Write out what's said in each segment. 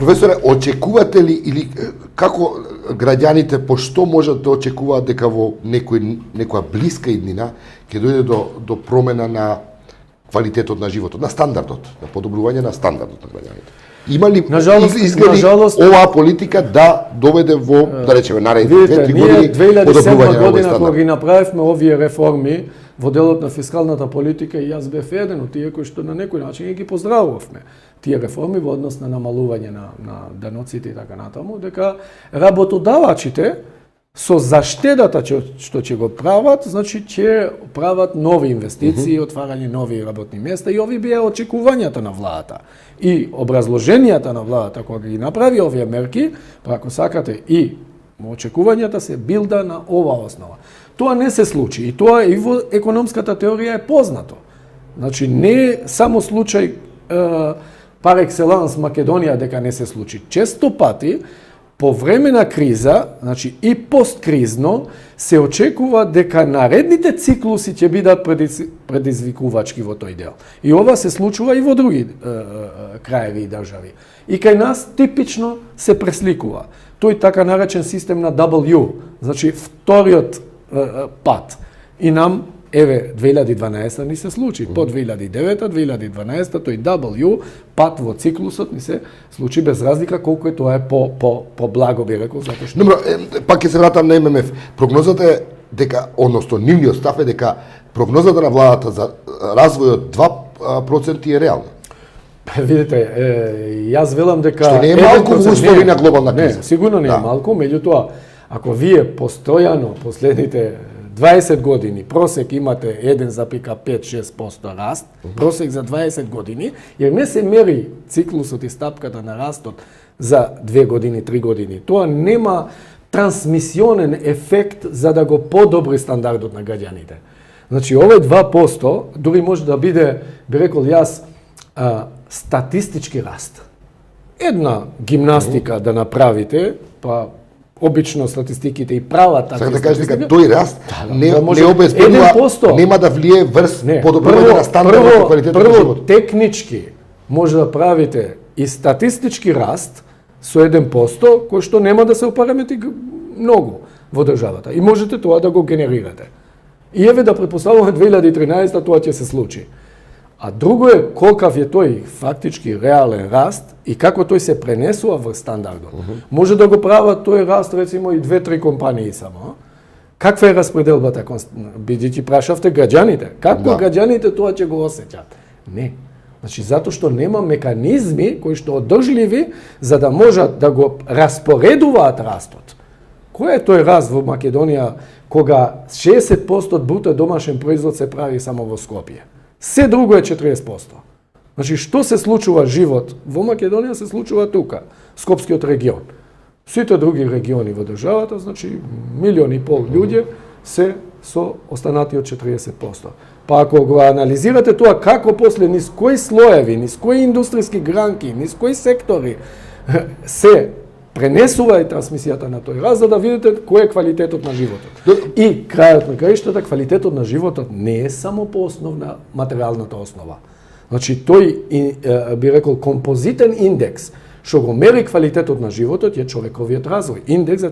Професоре, очекувате ли или како граѓаните по што можат да очекуваат дека во некоја блиска иднина ќе дојде до промена на квалитетот на животот, на стандардот, на подобрување на стандардот на граѓаните? Има ли изгледи оваа политика да доведе во, да речеме, наредните 2-3 години подобрување на овој стандард? Кога ги направивме овие реформи во делот на фискалната политика, и јас бев еден од тие кои што на некој начин ги поздравувавме тие реформи во однос на намалување на даноците и така натаму, дека работодавачите со заштедата што ќе го прават, значи ќе прават нови инвестиции, отварање нови работни места, и ови беа очекувањата на владата. И образложенијата на владата кога ги направи овие мерки, па ако сакате, и очекувањата се билда на ова основа. Тоа не се случи, и тоа и во економската теорија е познато. Значи не е само случај пар екселанс Македонија дека не се случи. Често пати по време на криза, значи и посткризно, се очекува дека наредните циклуси ќе бидат предизвикувачки во тој дел. И ова се случува и во други краеви и држави. И кај нас типично се пресликува. Тој така наречен систем на W, значи вториот пат. И нам, еве, 2012 ни се случи. По 2009, 2012, тој W, пат во циклусот ни се случи без разлика колку е тоа е по благо, би рекол, затоа што... Добро, пак ќе се вратам на ММФ. Прогнозата е дека, односно, нивниот став е дека прогнозата на владата за развојот 2% е реална. Видите, јас велам дека... Што не е малку во услови на глобална криза. Не, сигурно не е малку, меѓутоа, ако вие постојано последните 20 години просек имате 1,5-6% раст, просек за 20 години, jer не се мери циклусот и стапката на растот за 2 години, 3 години. Тоа нема трансмисионен ефект за да го подобри стандардот на граѓаните. Значи, овој 2% дури може да биде, би рекол јас, статистички раст. Една гимнастика да направите, па обично статистиките и прават такви. Сакате да кажете дека тој раст не обезбедува, нема да влие врз подобрување на стандардот и квалитетот на животот. Прво, технички може да правите и статистички раст со 1%, кој што нема да се опарамети многу во државата. И можете тоа да го генерирате. И еве да претпоставуваме 2013 тоа ќе се случи. А друго е колкав е тој фактички реален раст и како тој се пренесува во стандардот. Може да го прават тој раст рецимо и 2-3 компании само. Каква е распределбата? Бидејќи прашавте граѓаните. Како граѓаните тоа ќе го осеќат? Не. Значи затоа што нема меканизми кои што одржливи за да можат да го распоредуваат растот. Кој е тој раст во Македонија кога 60% од бруто домашен производ се прави само во Скопје? Се друго е 40%. Значи, што се случува живот во Македонија, се случува тука, Скопскиот регион. Сите други региони во државата, значи, 1,5 милиони луѓе се со останатиот 40%. Па ако го анализирате тоа како после низ кои слоеви, низ кои индустријски гранки, низ кои сектори се пренесува и трансмисијата на тој раст, за да видите кој е квалитетот на животот. И крајот на краиштата, квалитетот на животот не е само по основна материјалната основа. Значи тој би рекол композитен индекс што го мери квалитетот на животот е човековиот развој. Индекс за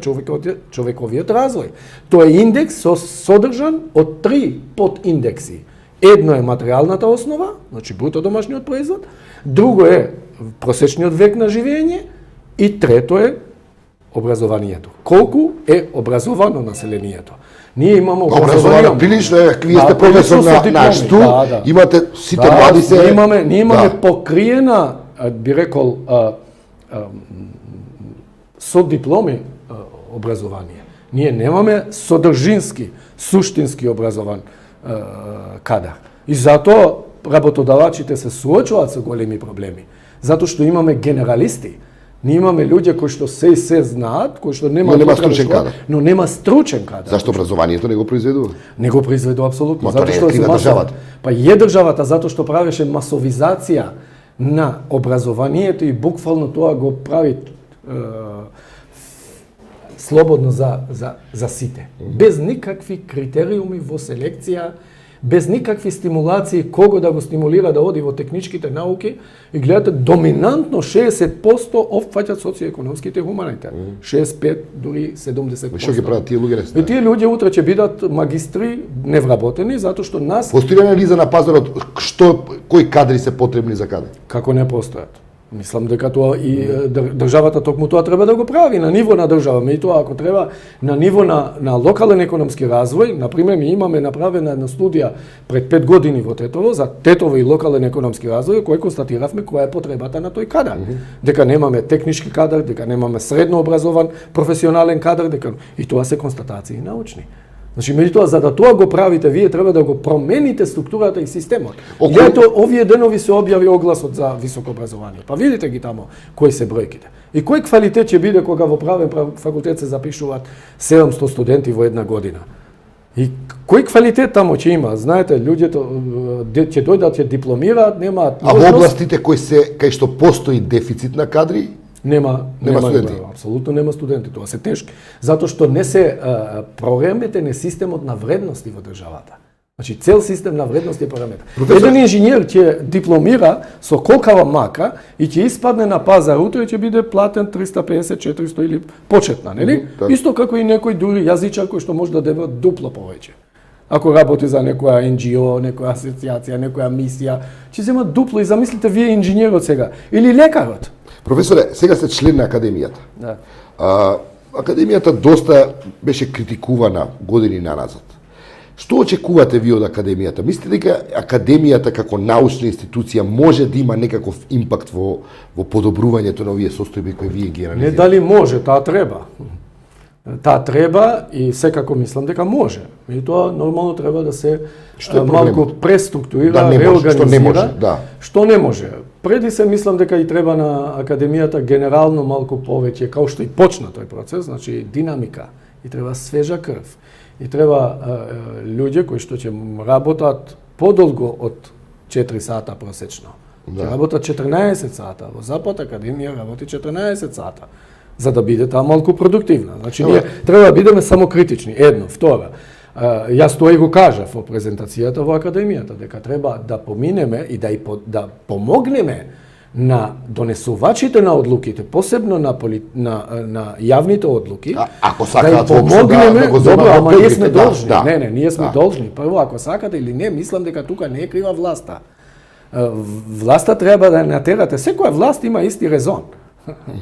човековиот развој. Тоа е индекс содржан од 3 подиндекси. Едно е материјалната основа, значи бруто домашниот производ, друго е просечниот век на живење, и трето е образованието. Колку е образовано населението? Ние имаме образование прилично, вие сте професор на СТУ, имате сите млади се... Ние имаме покриена, би рекол, со дипломи образование. Ние немаме содржински, суштински образован кадар. И затоа работодавачите се суочуваат со големи проблеми. Затоа што имаме генералисти. Ние имаме луѓе кои што се знаат, кои што нема стручен кадар. Но нема стручен кадар. Зашто образованието не го произведува? Не го произведува апсолутно. Затоа што е државата. Па е државата затоа што правеше масовизација на образованието и буквално тоа го прави слободно за сите. Без никакви критериуми во селекција без никакви стимулации кого да го стимулира да оди во техничките науки и гледате доминантно 60% опфаќаат социоекономските и хуманите. 65 дури 70%. Што ги прават тие луѓе? И тие луѓе утре ќе бидат магистри невработени затоа што нас Постои анализа на пазарот кои кадри се потребни за каде? како не постојат. Мислам дека тоа и државата токму тоа треба да го прави на ниво на држава, меѓутоа ако треба на ниво на локален економски развој, на пример ми имаме направена една студија пред 5 години во Тетово за Тетово и локален економски развој, кој констатиравме која е потребата на тој кадар. Дека немаме технички кадар, дека немаме средно образован професионален кадар, дека и тоа се констатации научни. Значи, меѓутоа, за да тоа го правите, вие треба да го промените структурата и системот. И ето, овие денови се објави огласот за високо образование. Па видите ги тамо, кои се бројките. И кој квалитет ќе биде кога во правен факултет се запишуваат 700 студенти во една година. И кој квалитет тамо ќе има? Знаете, луѓето ќе дојдат, ќе дипломираат, немаат А во областите кај што постои дефицит на кадри, Нема студенти. Апсолутно нема студенти, тоа се тешки. Затоа што не се проремете на системот на вредности во државата. Значи цел систем на вредности е параметар. Еден инженер ќе дипломира со колкава мака и ќе испадне на пазар утре ќе биде платен 350, 400 или почетна, нели? Исто како и некој дури јазичар кој што може да дева дупло повеќе. Ако работи за некоја NGO, некоја асоциација, некоја мисија, ќе зема дупло и замислите вие инженерот сега или лекарот. Професоре, сега сте член на академијата. Да. Академијата доста беше критикувана години назад. Што очекувате вие од академијата? Мислите дека академијата како научна институција може да има некаков импакт во подобрувањето на овие состојби кои вие ги анализирате? Не дали може, таа треба. Таа треба и секако мислам дека може. И тоа нормално треба да се малку преструктурира, реорганизира. Што не може, да. Што не може. Преди се мислам дека и треба на академијата генерално малку повеќе, као што и почна тој процес, значи динамика, и треба свежа крв. И треба луѓе кои што ќе работат подолго од 4 сата просечно. Ќе работат 14 сата, во Запад академија работи 14 сата, за да биде таа малку продуктивна. Значи ние треба да бидеме самокритични. Едно, втора. Јас тоа и го кажав во презентацијата во академијата, дека треба да поминеме и да помогнеме на донесувачите на одлуките, посебно на јавните одлуки, ако сакаат да помогнеме, да го добро, ама ние сме да, должни. да, не, ние сме должни. Прво, ако сакате или не, мислам дека тука не е крива власта. Власта треба да натерате. Секоја власт има исти резон.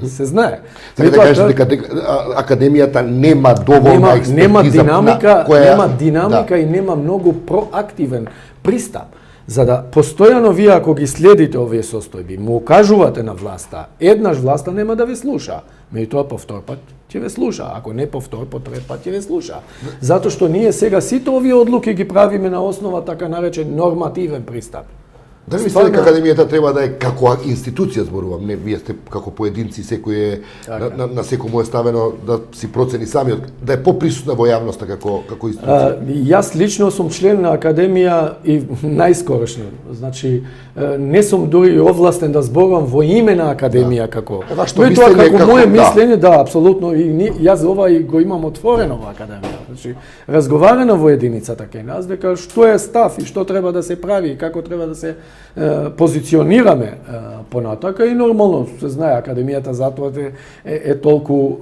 Се знае. Така да кажете дека академијата нема доволна експертиза, нема динамика да. И нема многу проактивен пристап. За да постојано вие ако ги следите овие состојби, му кажувате на власта, еднаш власта нема да ве слуша, меѓутоа по втор пат ќе ве слуша, ако не по втор, по трет пат ќе ве слуша. Затоа што ние сега сите овие одлуки ги правиме на основа така наречен нормативен пристап. Дали мислите дека академијата треба да е како институција, зборувам, не вие сте како поединци, секој е на секој му е ставено да си процени самиот, да е поприсутна во јавноста како институција? Јас лично сум член на академија и најскорошно. Значи не сум дури овластен да зборувам во име на академија како. Тоа како моје мислење, да, апсолутно, и јас ова и го имам отворено во академија. Значи разговарано во единицата кај нас дека што е став и што треба да се прави и како треба да се позиционираме понатака и нормално се знае академијата затоа е толку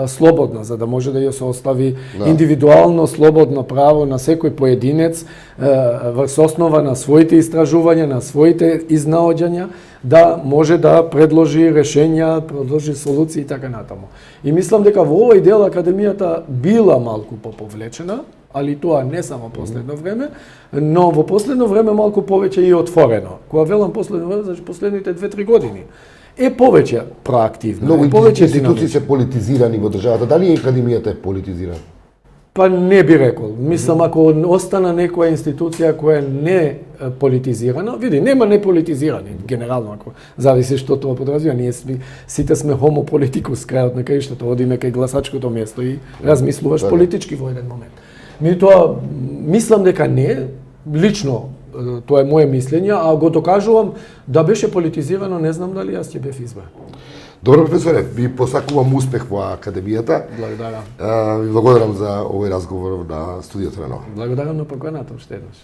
слободна за да може да ја се остави индивидуално слободно право на секој поединец врз основа на своите истражувања, на своите изнаоѓања да може да предложи решења, предложи солуции и така натаму. И мислам дека во овој дел академијата била малку поповлечена, али тоа не само последно време, но во последно време малку повеќе и отворено. Кога велам последно време, значи последните 2-3 години. Е повеќе проактивно, многу повеќе институции се политизирани во државата. Дали академијата е политизирана? Па не би рекол. Мислам, ако остана некоја институција која не политизирана, види, нема не политизирани, генерално, ако зависи што тоа подразбира. Ние сите сме homo politicus, крајот на краиштата, одиме кај гласачкото место и размислуваш политички во еден момент. Меѓутоа, мислам дека не, лично, тоа е моје мислење, а го докажувам да беше политизирано, не знам дали јас ќе бев избран. Добро, професоре, ви посакувам успех во академијата. Благодарам. Ви благодарам за овој разговор на студиото на Нова. Благодарам на поканата уште еднаш.